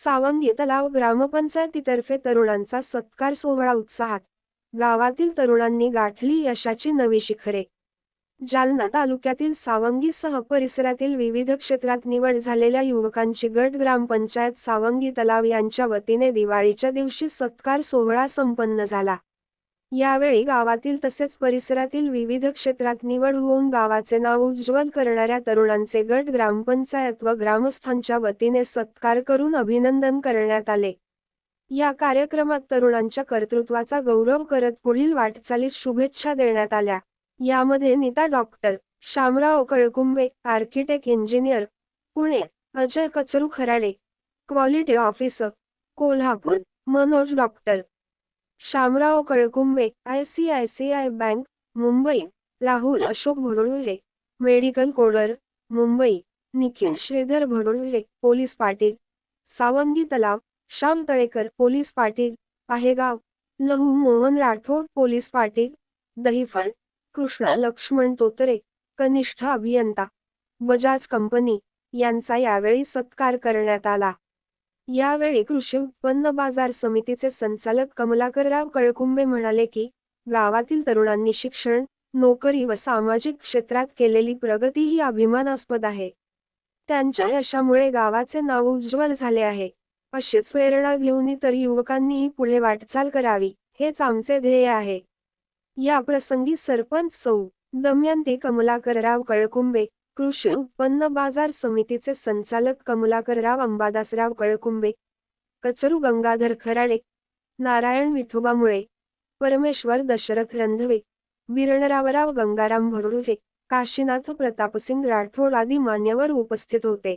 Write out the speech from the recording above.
सावंगी तलाव ग्रामपंचायतीतर्फे तरुणांचा सत्कार सोहळा उत्साहात. गावातील तरुणांनी गाठली यशाची नवी शिखरे. जालना तालुक्यातील सावंगीसह परिसरातील विविध क्षेत्रात निवड झालेल्या युवकांची गट ग्रामपंचायत सावंगी तलाव यांच्या वतीने दिवाळीच्या दिवशी सत्कार सोहळा संपन्न झाला. यावेळी गावातील तसेच परिसरातील विविध क्षेत्रात निवड होऊन गावाचे नाव उज्ज्वल करणाऱ्या तरुणांचे गट ग्रामपंचायत व ग्रामस्थांच्या वतीने सत्कार करून अभिनंदन करण्यात आले. या कार्यक्रमात तरुणांच्या कर्तृत्वाचा गौरव करत पुढील वाटचालीस शुभेच्छा देण्यात आल्या. यामध्ये Nita doctor, Shamrao Kalkumbe, architect engineer, Pune, Ajay Kachru Kharade, quality officer, Kolhapur, Manoj doctor, Shamrao Kalkumbe, ICICI bank, Mumbai, Rahul Ashok Bhadole, medical coder, Mumbai, Nikhil Shridhar Bhadole, police Patil, Sawangi Talav, Shyam Talekar, police Patil, Pahegaon, Lahu Mohan Rathod, police Patil, Dahiphal, Krishna Laxman Totare, कनिष्ठ अभियंता, बजाज कंपनी यांचा यावेळी सत्कार करण्यात आला. यावेळी कृषी उत्पन्न बाजार समितीचे संचालक कमलाकरराव कळकुंबे म्हणाले की, गावातील तरुणांनी शिक्षण, नोकरी व सामाजिक क्षेत्रात केलेली प्रगती ही अभिमानास्पद आहे. त्यांच्या यशामुळे गावाचे नाव उज्ज्वल झाले आहे. अशीच प्रेरणा घेऊन इतर युवकांनीही पुढे वाटचाल करावी, हेच आमचे ध्येय आहे. या प्रसंगी सरपंच सौ. दमयंती कमलाकरराव कळकुंबे, कृषी उत्पन्न बाजार समितीचे संचालक कमलाकरराव अंबादासराव कळकुंबे, कचरू गंगाधर खराडे, नारायण विठोबा मुळे, परमेश्वर दशरथ रंधवे, वीरणरावराव गंगाराम भडोळे, काशीनाथ प्रतापसिंग राठोड आदी मान्यवर उपस्थित होते.